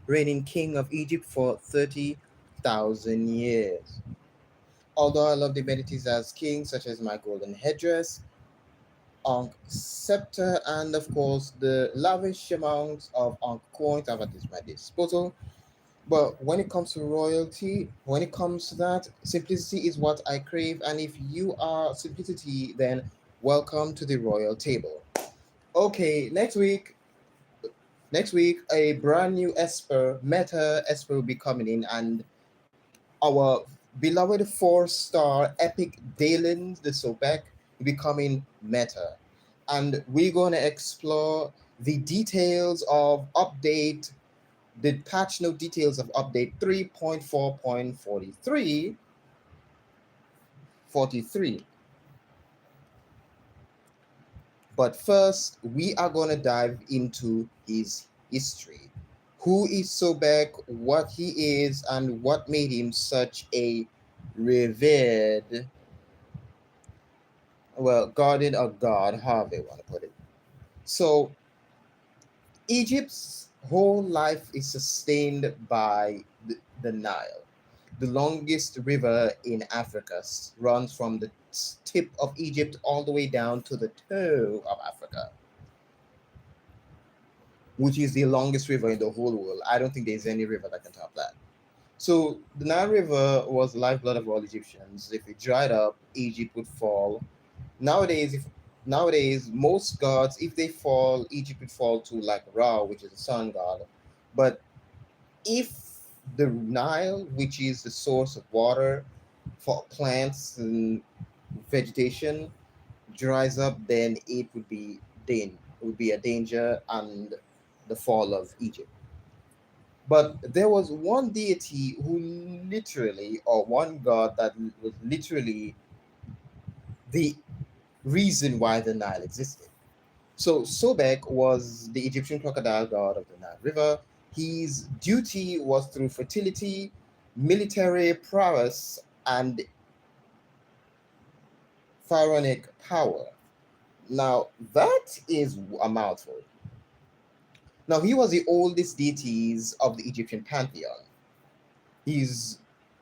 reigning king of Egypt for 30,000 years. Although I love divinities as kings, such as my golden headdress, Ankh scepter, and of course the lavish amounts of Ankh coins I have at my disposal. But when it comes to royalty, when it comes to that, simplicity is what I crave. And if you are simplicity, then welcome to the royal table. Okay, next week, a brand new Meta Esper will be coming in, and our beloved four-star epic Daylon the Sobek will be coming Meta. And we're going to explore the details of update, the patch note details of update 3.4.43. But first, we are going to dive into his history. Who is Sobek, what he is, and what made him such a revered, well, guardian of God, however you want to put it. So, Egypt's whole life is sustained by the Nile. The longest river in Africa runs from the tip of Egypt all the way down to the toe of Africa, which is the longest river in the whole world. I don't think there's any river that can top that. So the Nile River was the lifeblood of all Egyptians. If it dried up, Egypt would fall. Nowadays, if nowadays most gods, if they fall, Egypt would fall to like Ra, which is the sun god. But if the Nile, which is the source of water for plants and vegetation, dries up, then it would be a danger and the fall of Egypt. But there was one deity who literally, or one god that was literally the reason why the Nile existed. So Sobek was the Egyptian crocodile god of the Nile River. His duty was through fertility, military prowess, and pharaonic power. Now, that is a mouthful. Now, he was the oldest deities of the Egyptian pantheon. He's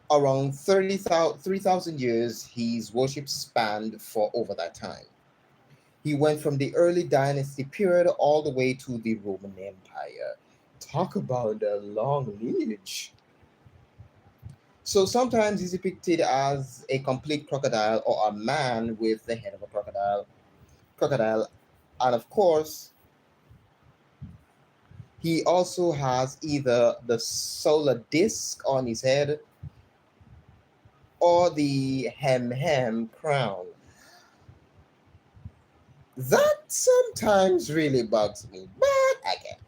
around 3,000 years. His worship spanned for over that time. He went from the early dynasty period all the way to the Roman Empire. Talk about a long lineage. So sometimes he's depicted as a complete crocodile or a man with the head of a crocodile, and of course, he also has either the solar disc on his head or the hem crown. That sometimes really bugs me, but I can't.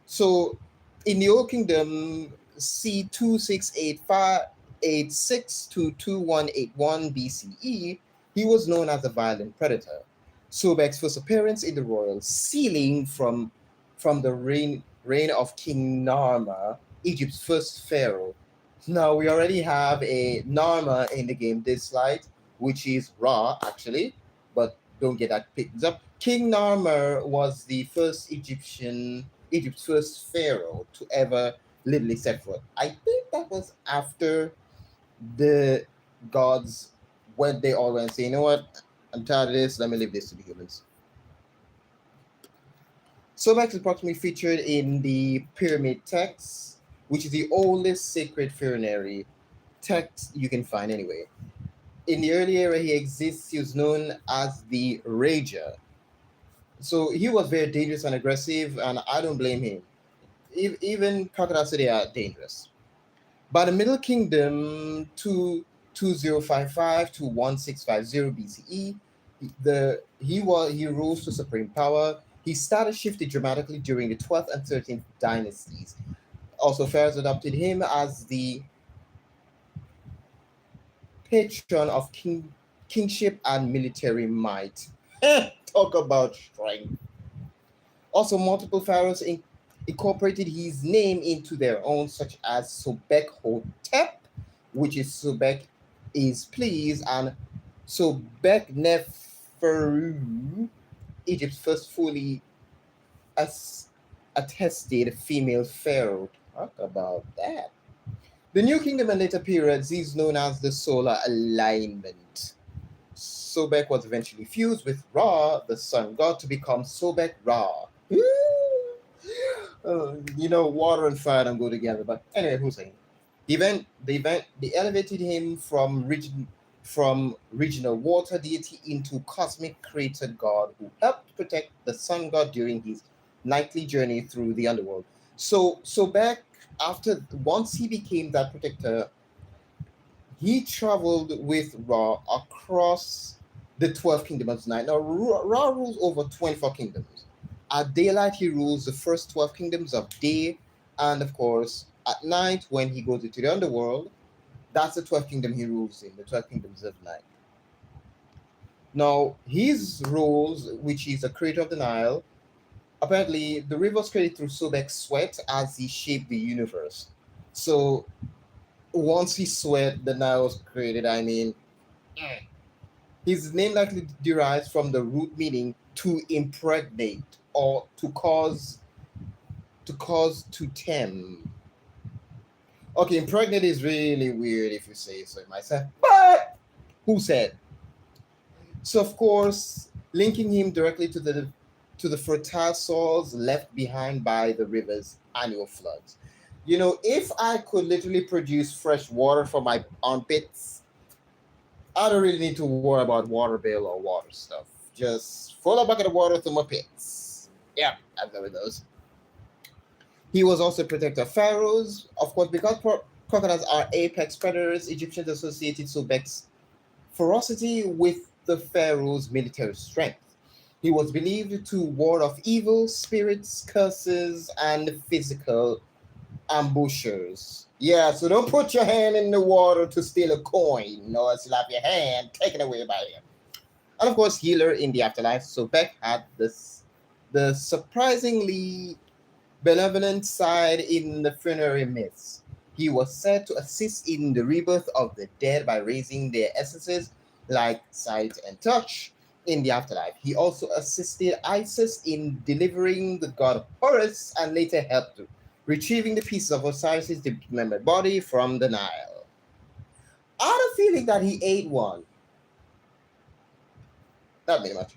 So, in the Old Kingdom, c 268586 to 2181 BCE, he was known as a violent predator. Sobek's first appearance in the royal ceiling from the reign of King Narmer, Egypt's first pharaoh. Now we already have a Narmer in the game Dislyte, which is Ra actually, but don't get that picked up. King Narmer was the first Egypt's first pharaoh to ever literally set foot. I think that was after the gods when they all went and say, you know what, I'm tired of this, let me leave this to the humans. Sobek is approximately featured in the pyramid text, which is the oldest sacred funerary text you can find anyway. In the early era he exists, he was known as the Rager. So he was very dangerous and aggressive, and I don't blame him. Even crocodiles today are dangerous. By the Middle Kingdom, 2055 to 1650 BCE, he rose to supreme power. His status shifted dramatically during the 12th and 13th dynasties. Also, pharaohs adopted him as the patron of kingship and military might. Talk about strength. Also, multiple pharaohs incorporated his name into their own, such as Sobek Hotep, which is Sobek is pleased, and Sobek Neferu, Egypt's first fully attested female pharaoh. Talk about that. The New Kingdom and later periods is known as the Solar Alignment. Sobek was eventually fused with Ra, the sun god, to become Sobek Ra. Water and fire don't go together. But anyway, who's saying? They elevated him from regional water deity into cosmic created god who helped protect the sun god during his nightly journey through the underworld. So back after once he became that protector, he traveled with Ra across the 12 kingdoms of night. Now Ra rules over 24 kingdoms. At daylight, he rules the first 12 kingdoms of day, and of course, at night, when he goes into the underworld, that's the 12th kingdom he rules in, the 12 kingdoms of night. Now, his roles, which is a creator of the Nile, apparently the river was created through Sobek's sweat as he shaped the universe. So once he sweat, the Nile was created. I mean, his name likely derives from the root meaning to impregnate or to tem. Okay, impregnate is really weird if you say so myself, but who said? So of course, linking him directly to the fertile soils left behind by the river's annual floods. If I could literally produce fresh water for my armpits, I don't really need to worry about water bill or water stuff. Just fill a bucket of water through my pits. Yep, I know those. He was also a protector of pharaohs, of course, because crocodiles are apex predators. Egyptians associated Sobek's ferocity with the pharaoh's military strength. He was believed to ward off evil spirits, curses, and physical ambushers. Yeah, so don't put your hand in the water to steal a coin or slap your hand taken away by him. And of course, healer in the afterlife. So Beck had the surprisingly benevolent side in the funerary myths. He was said to assist in the rebirth of the dead by raising their essences, like sight and touch, in the afterlife. He also assisted Isis in delivering the god Horus and later helped retrieving the pieces of Osiris' dismembered body from the Nile. I had a feeling that he ate one. Not very much.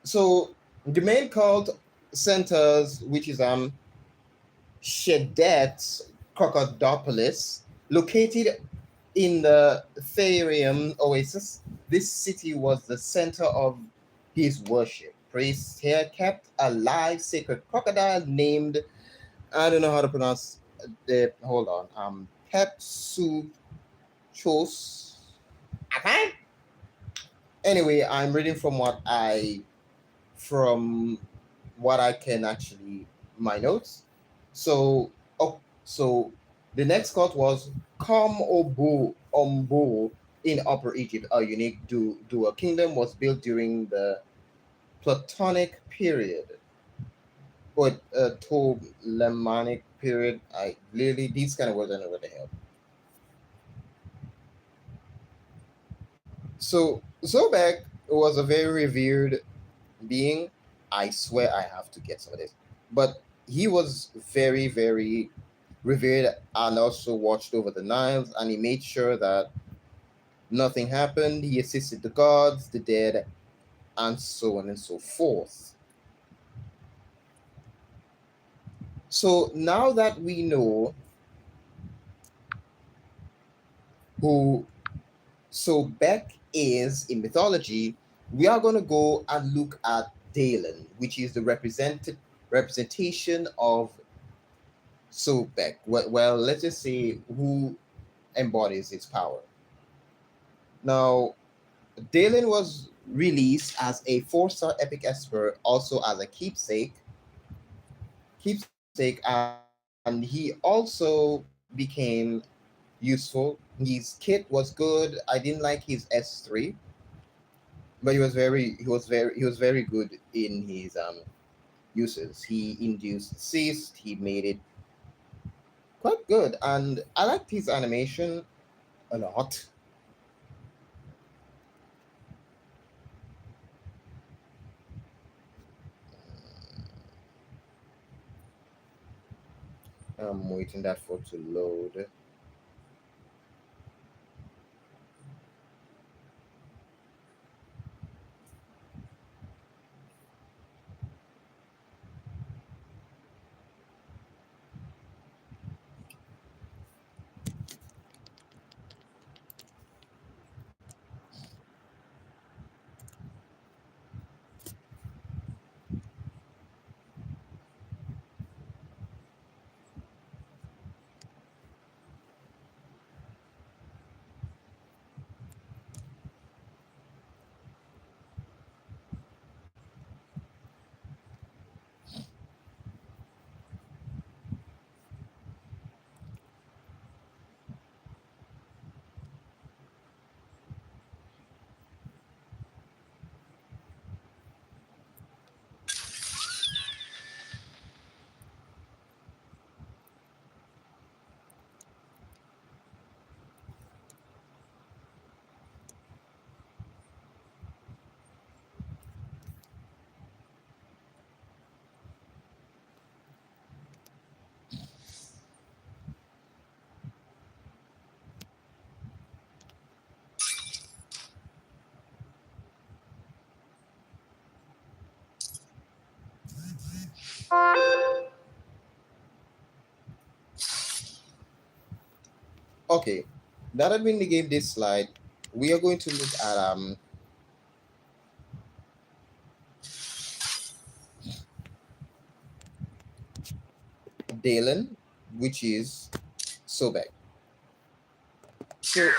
So the main cult centers, which is Shedet Crocodilopolis, located in the Therium Oasis. This city was the center of his worship. Priests here kept a live sacred crocodile named, I don't know how to pronounce the, hold on, Pepsuchos. Okay. Anyway, I'm reading from what I can actually my notes. So so the next cult was Kom Ombo in Upper Egypt. A unique dual kingdom was built during the Platonic period or Ptolemaic period. I really these kind of words I don't know what the hell. So Sobek was a very revered being. I swear I have to get some of this. But he was very, very revered and also watched over the Niles, and he made sure that nothing happened. He assisted the gods, the dead, and so on and so forth. So now that we know who Sobek is in mythology, we are going to go and look at Daylon, which is the representation of Sobek. Well, let's just say who embodies its power. Now, Daylon was released as a four-star epic esper, also as a keepsake, and he also became useful. His kit was good. I didn't like his S3, but he was very good in his uses. He induced cyst. He made it quite good, and I liked his animation a lot. I'm waiting that for to load. Okay, now that we gave this slide, we are going to look at Daylon, which is Sobek. So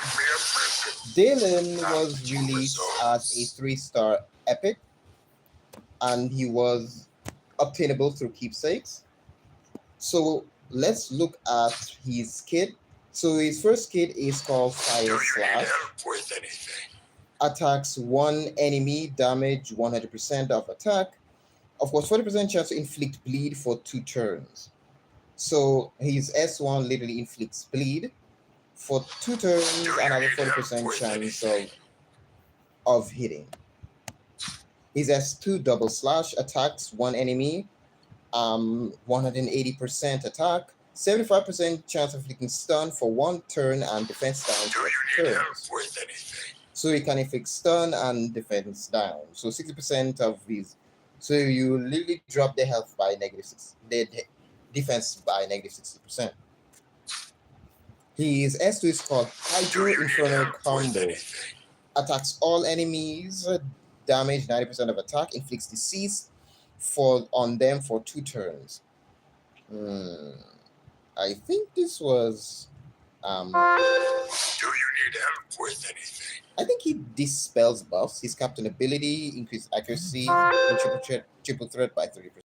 Daylon was released as a 3-star epic, and he was obtainable through keepsakes. So let's look at his kit. So his first kit is called Fire Slash. Attacks one enemy, damage 100% of attack. Of course, 40% chance to inflict bleed for 2 turns. So his S1 literally inflicts bleed for 2 turns, another 40% chance of hitting. His S2 double slash attacks one enemy, 180% attack, 75% chance of inflicting stun for 1 turn and defense down for 2 turns. So he can inflict stun and defense down. So 60% of his. So you literally drop the health by the defense by -60%. His S2 is called Hydro Inferno Combo. Attacks all enemies, damage 90% of attack, inflicts disease on them for 2 turns. I think this was do you need help with anything? I think he dispels buffs. His captain ability increased accuracy and triple threat by 30%.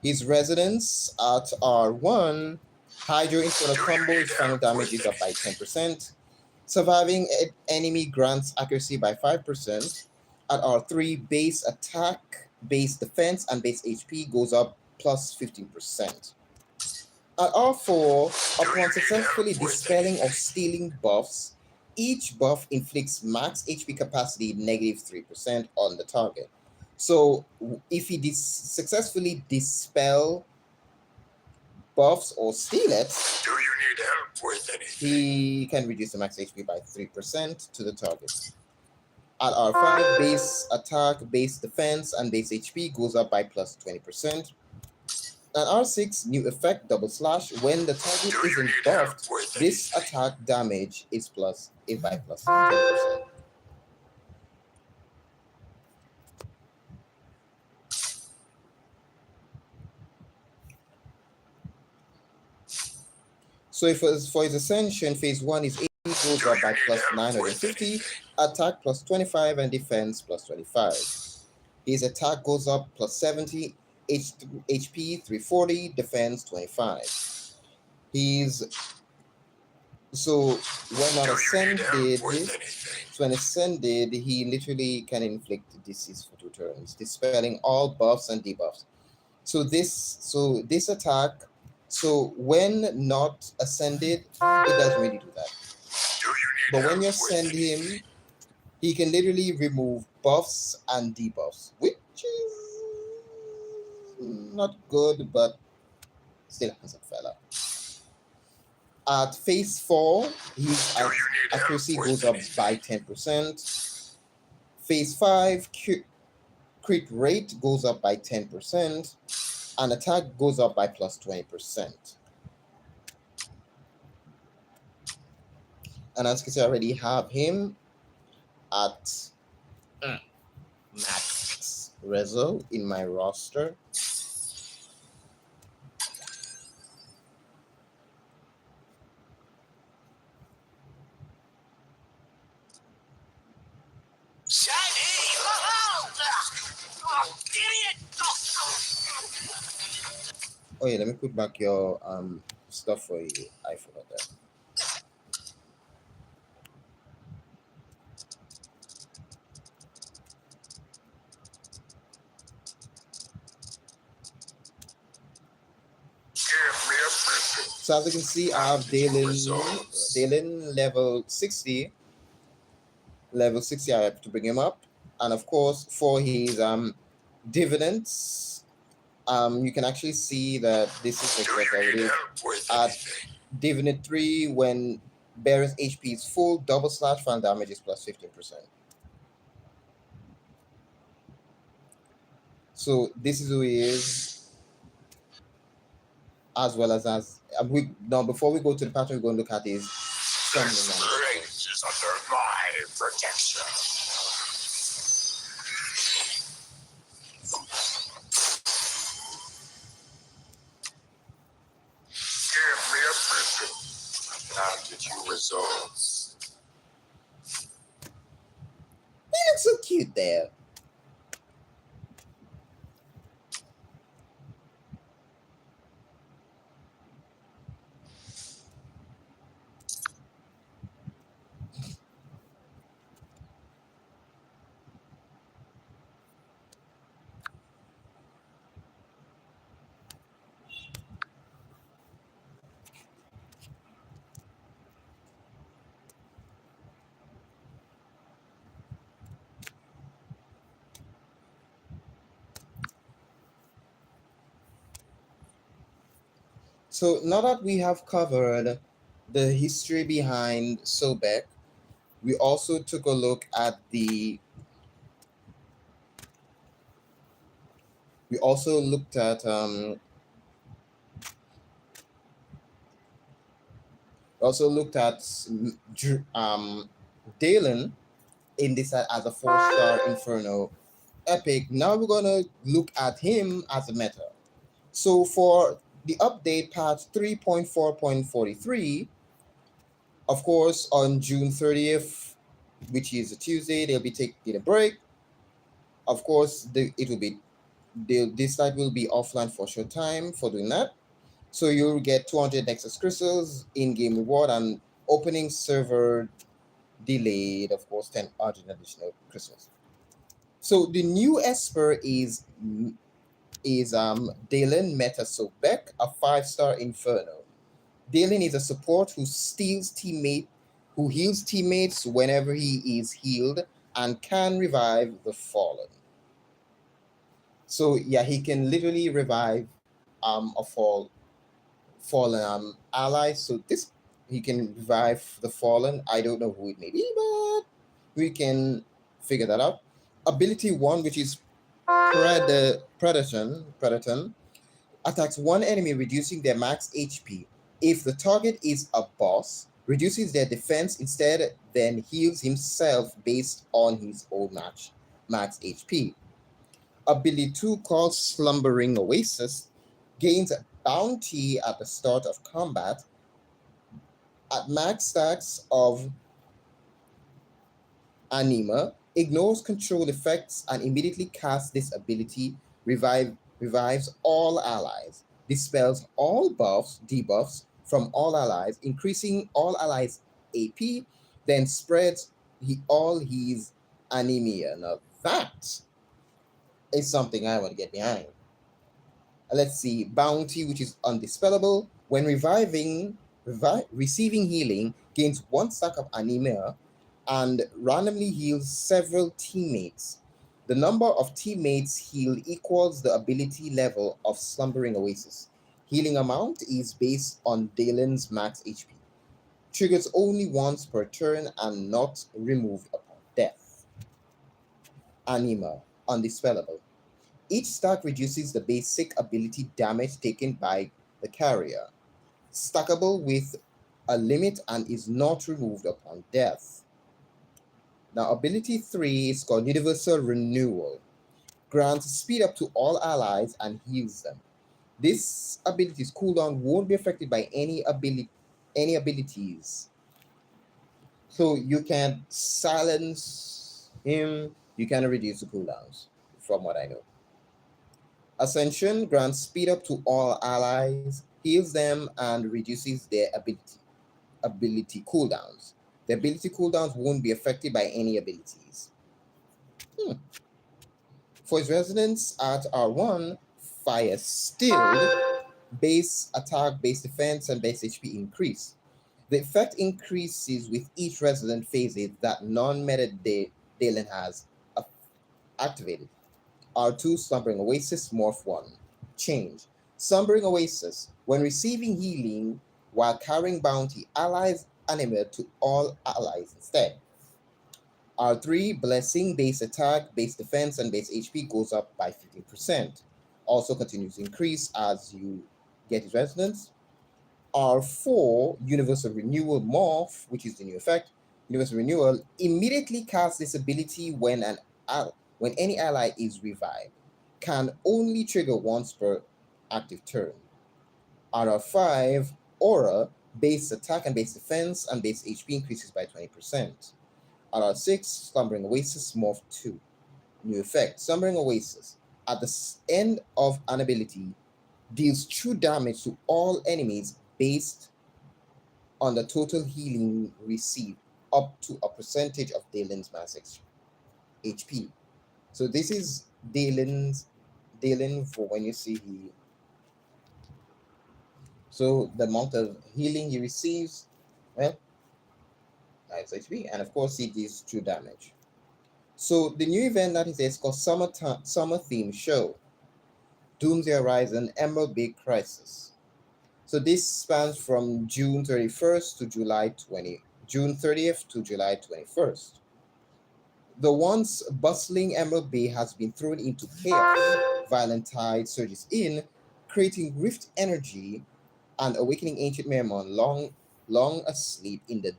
His residence at R1, Hydro Inferno combo, his final damage is up by 10%. Surviving enemy grants accuracy by 5%. At R3, base attack, base defense, and base HP goes up plus 15%. At R4, upon successfully dispelling or stealing buffs, each buff inflicts max HP capacity -3% on the target. So if he successfully dispel buffs or steal it, do you need help with anything? He can reduce the max HP by 3% to the target. At R5, base attack, base defense, and base HP goes up by plus 20%. At R6, new effect, double slash. When the target isn't buffed, this attack damage is by plus 10%. So if for his ascension, phase 1 is 80, goes up by plus 950, attack plus 25, and defense plus 25. His attack goes up plus 70, HP 340, defense 25. So when ascended, he literally can inflict disease for 2 turns, dispelling all buffs and debuffs. So this attack, so when not ascended, it doesn't really do that. But when you ascend him, he can literally remove buffs and debuffs, which is not good, but still a handsome fella. At phase 4, his accuracy goes up by 10%. Phase 5, crit rate goes up by 10%, and attack goes up by plus 20%. And as you can see, I already have him at max result in my roster. Oh yeah, let me put back your stuff for you. I forgot that. So as you can see, I have Daylon level 60. Level 60, I have to bring him up. And of course, for his dividends, you can actually see that this is exactly at dividend 3 when Baron's HP is full, double slash final damage is plus 15%. So this is who he is, as well as we now before we go to the pattern, we're going to look at his summoning. This is under my protection. Give me a present. I'll get you results. He looks so cute there. So now that we have covered the history behind Sobek, we also took a look at we also looked at Daylon in this as a 4-star Inferno epic. Now we're gonna look at him as a meta. So for the update patch 3.4.43, of course, on June 30th, which is a Tuesday, they'll be taking a break. Of course, Dislyte will be offline for a short time for doing that. So you'll get 200 Nexus crystals, in-game reward, and opening server delayed, of course, 10 additional crystals. So the new Esper is Daylon Meta Sobek, a 5-star Inferno. Daylon is a support who heals teammates whenever he is healed and can revive the fallen. So yeah, he can literally revive a fallen ally. So he can revive the fallen. I don't know who it may be, but we can figure that out. Ability 1, which is Predaton, attacks one enemy, reducing their max HP. If the target is a boss, reduces their defense instead, then heals himself based on his own max HP. Ability 2, called Slumbering Oasis, gains a bounty at the start of combat. At max stacks of Anima, ignores control effects and immediately casts this ability, revives all allies, dispels all debuffs from all allies, increasing all allies' AP, then spreads all his anemia. Now that is something I want to get behind. Let's see, bounty, which is undispellable. When receiving healing, gains 1 stack of anemia and randomly heals several teammates. The number of teammates healed equals the ability level of Slumbering Oasis. Healing amount is based on Daylon's max HP. Triggers only once per turn and not removed upon death. Anima, undispellable. Each stack reduces the basic ability damage taken by the carrier. Stackable with a limit and is not removed upon death. Now, ability 3 is called Universal Renewal. Grants speed up to all allies and heals them. This ability's cooldown won't be affected by any abilities. So you can silence him, you can reduce the cooldowns, from what I know. Ascension grants speed up to all allies, heals them, and reduces their ability cooldowns. The ability cooldowns won't be affected by any abilities. Hmm. For its residents at R1, Fire Stilled, base attack, base defense, and base HP increase. The effect increases with each resident phase that non-meta Daylon has activated. R2 Slumbering Oasis Morph 1. Change. Slumbering Oasis. When receiving healing while carrying bounty, allies animate to all allies instead. R3 Blessing base attack, base defense, and base HP goes up by 15%. Also continues to increase as you get its resonance. R4 Universal Renewal Morph, which is the new effect. Universal Renewal immediately casts this ability when any ally is revived. Can only trigger once per active turn. R5 Aura base attack and base defense and base HP increases by 20%. R6 Slumbering Oasis Morph 2. New effect Slumbering Oasis. At the end of an ability, deals true damage to all enemies based on the total healing received up to a percentage of Daylon's max HP. So this is Daylon for when you see he. So the amount of healing he receives, well, max HP, and of course he deals true damage. So the new event that is there is called Summer Theme Show. Doomsday Horizon Emerald Big Crisis. So this spans from June 31st to June 30th to July 21st. The once bustling Emerald Bay has been thrown into chaos. Violent tide surges in, creating rift energy and awakening ancient merman long asleep in the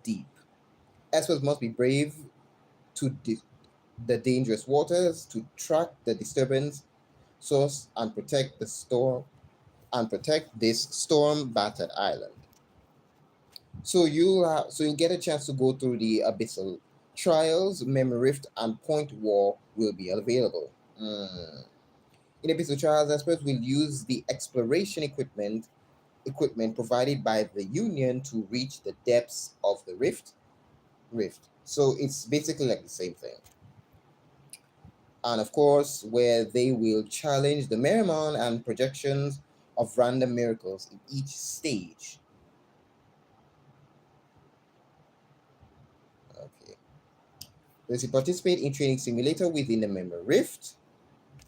deep. Experts must be brave to the dangerous waters to track the disturbance source and protect this storm battered island. So you'll get a chance to go through the abyssal trials, memory rift, and point war will be available. In abyssal trials, experts will use the exploration equipment provided by the Union to reach the depths of the rift. So it's basically like the same thing. And of course, where they will challenge the Merriman and projections of random miracles in each stage. Okay. Those who participate in training simulator within the memory rift,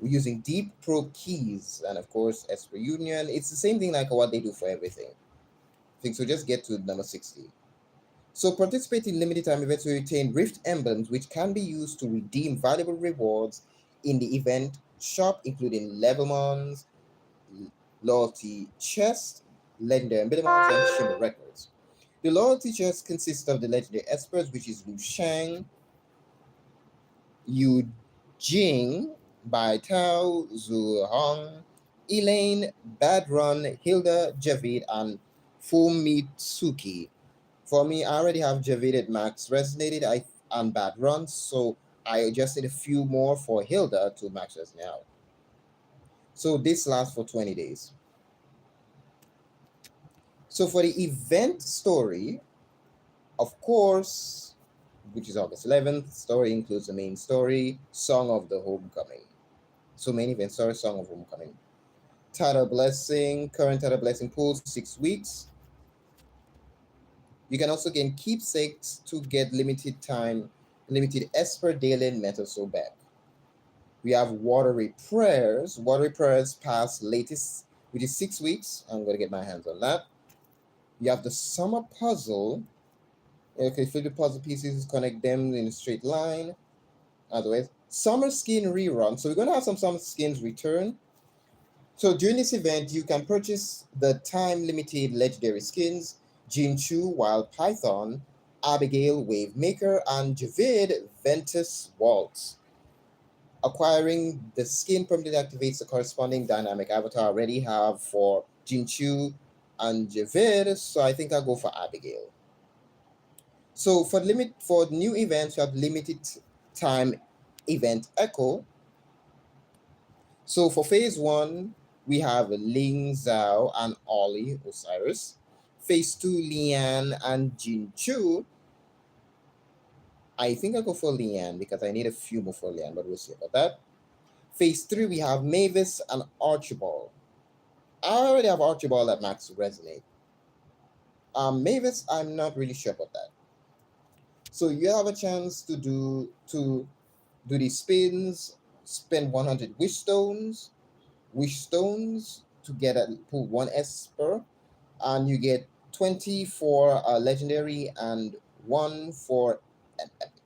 we're using deep probe keys, and of course, as per Union, it's the same thing like what they do for everything. I think so. Just get to number 60. So participate in limited time events to retain rift emblems, which can be used to redeem valuable rewards in the event shop, including level mons, loyalty chest, legendary emblems, and shimmer records. The loyalty chest consists of the legendary experts, which is Lu Shang, Yu Jing, Bai Tao, Zhu Hong, Elaine, Badrun, Hilda, Javid, and Fumitsuki. For me, I already have Javid at max resonated and Badrun, so I just need a few more for Hilda to max resonate out. So this lasts for 20 days. So for the event story, of course, which is August 11th, story includes the main story, Song of the Homecoming. So main event story, Song of Homecoming. Title Blessing, current Title Blessing pool, 6 weeks. You can also gain keepsakes to get limited Esper Daylon Metal Sobek. We have watery prayers. Watery prayers pass latest, which is 6 weeks. I'm going to get my hands on that. You have the summer puzzle. Okay, flip the puzzle pieces, connect them in a straight line. Otherwise, summer skin rerun. So we're going to have some summer skins return. So during this event, you can purchase the time-limited legendary skins Jinchu, Wild Python, Abigail, Wave Maker, and Javid, Ventus Waltz. Acquiring the skin permanently activates the corresponding dynamic avatar I already have for Jinchu and Javid, so I think I'll go for Abigail. So for new events, you have limited time event Echo. So for phase one, we have Ling Zhao and Ollie Osiris. Phase two, Lian and Jinchu. I think I'll go for Lian because I need a few more for Lian, but we'll see about that. Phase three, we have Mavis and Archibald. I already have Archibald at max resonate. Mavis, I'm not really sure about that. So you have a chance to do these spins, spend 100 wish stones to get a pull one Esper, and you get 20 for a legendary and one for an epic.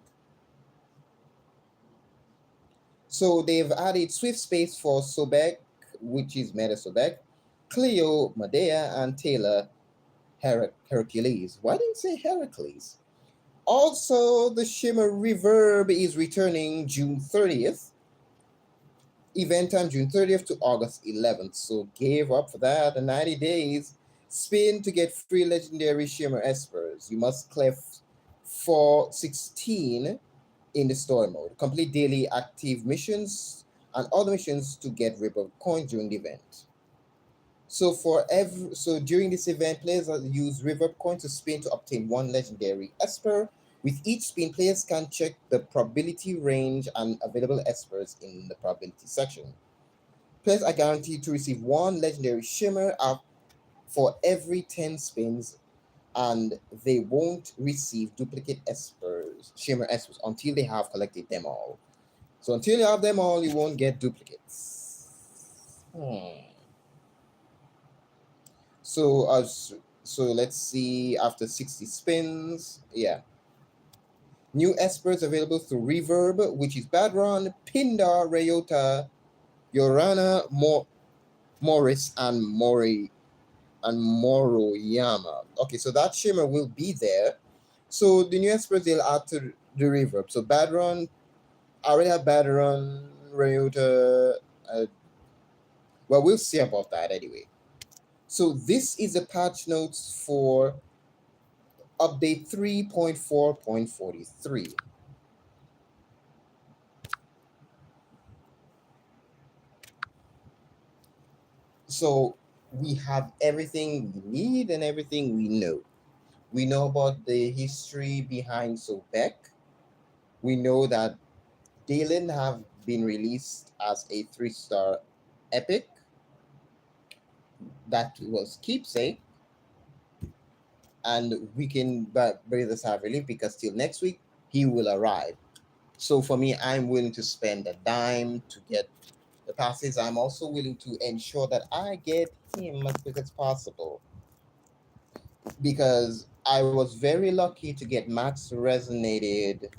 So they've added Swift Space for Sobek, which is Meta Sobek, Cleo, Medea, and Taylor Hercules. Why didn't it say Heracles? Also, the Shimmer Reverb is returning June 30th. Event time June 30th to August 11th. So gave up for that. The 90 days. Spin to get free legendary Shimmer Espers. You must clear 416 in the story mode. Complete daily active missions and other missions to get Ripple coins during the event. So during this event, players use Reverb coin to spin to obtain one legendary Esper. With each spin, players can check the probability range and available Espers in the probability section. Players are guaranteed to receive one legendary Shimmer for every 10 spins, and they won't receive duplicate Espers, Shimmer Espers, until they have collected them all. So until you have them all, you won't get duplicates. So let's see after 60 spins. Yeah. New Espers available through Reverb, which is Badron, Pindar, Rayota, Yorana, Morris, and Moroyama. Okay, so that Shimmer will be there. So the new Espers they'll add to the Reverb. So Badron, I already have Badron, Rayota. Well, we'll see about that anyway. So this is the patch notes for update 3.4.43. So we have everything we need and everything we know. We know about the history behind Sobek. We know that Daylon have been released as a 3-star epic. That was keepsake. And we can brothers have relief because till next week he will arrive. So for me, I'm willing to spend a dime to get the passes. I'm also willing to ensure that I get him as quick as possible because I was very lucky to get max resonated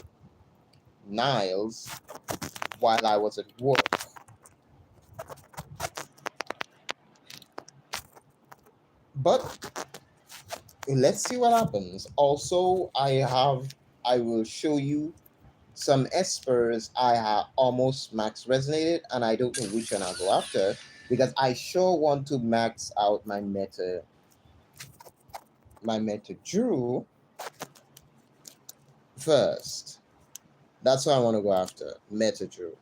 Niles while I was at work. But let's see what happens. Also, I will show you some espers I have almost max resonated, and I don't know which one I'll go after because I sure want to max out my meta Drew first. That's what I want to go after, meta Drew.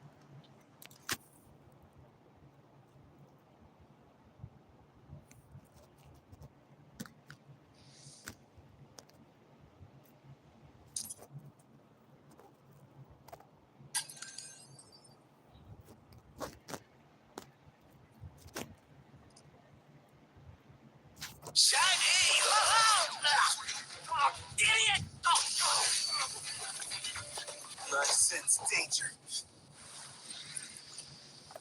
Shaggy! Oh, idiot! I sense danger.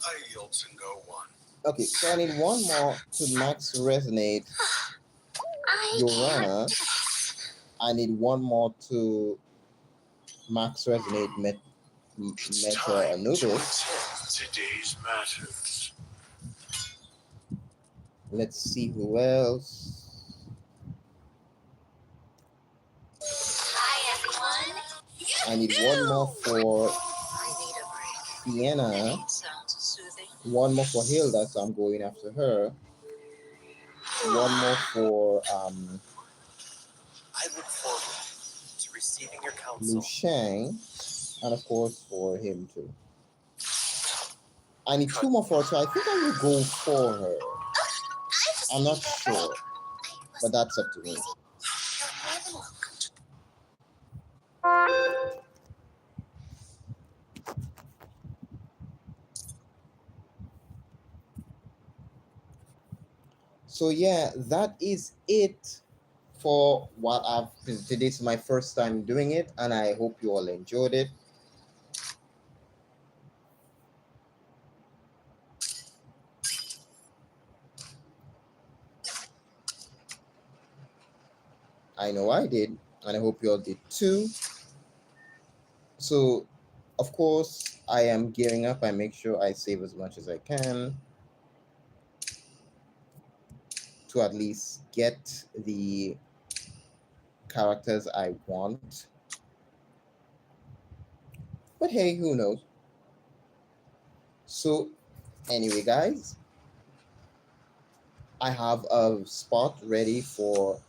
I yield to no one. Okay, so I need one more to max resonate I can't. Aurora. I need one more to max resonate It's Meta time to Anubis. attend today's matters. Let's see who else. Hi, everyone. I need one more for I need a break. Sienna, It sounds soothing. one more for Hilda, so I'm going after her. One more for I look forward to receiving your Lu counsel. Shang, and of course for him too. I need two more for her, so I think I will go for her. I'm not sure, but that's up to me. So yeah, that is it for what I've presented. This is my first time doing it, and I hope you all enjoyed it. I know I did, and I hope you all did too. So, of course, I am gearing up. I make sure I save as much as I can to at least get the characters I want. But hey, who knows? So, anyway, guys, I have a spot ready for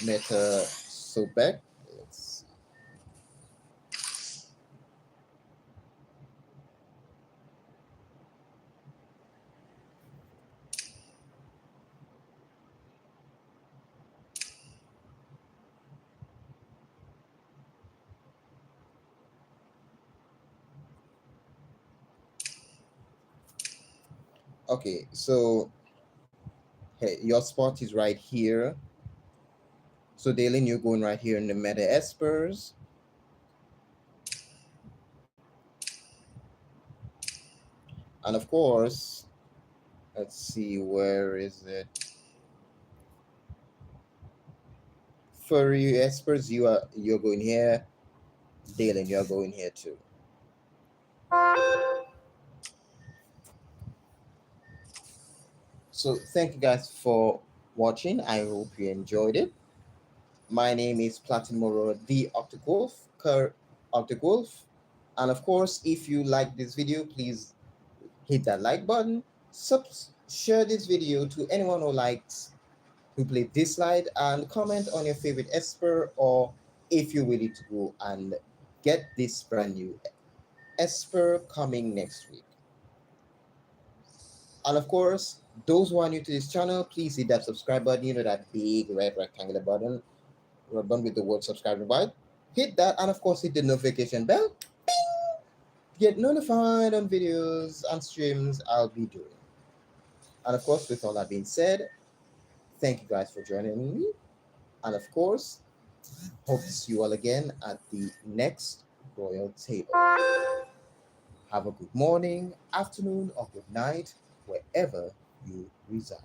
Meta Sobek. Let's see. Okay, so hey, your spot is right here. So Daylon, you're going right here in the Meta Espers. And of course, let's see, where is it? Furry Espers, you're going here. Daylon, you're going here too. So thank you guys for watching. I hope you enjoyed it. My name is Platinum Aurora, the Octogolf. And of course, if you like this video, please hit that like button. Share this video to anyone who likes who played Dislyte, and comment on your favorite Esper, or if you're willing to go and get this brand new Esper coming next week. And of course, those who are new to this channel, please hit that subscribe button. You know, that big red rectangular button, ribbon with the word subscribe by. Hit that, and of course, hit the notification bell. Bing! Get notified on videos and streams I'll be doing. And of course, with all that being said, thank you guys for joining me. And of course, hope to see you all again at the next Royal Table. Have a good morning, afternoon, or good night, wherever you reside.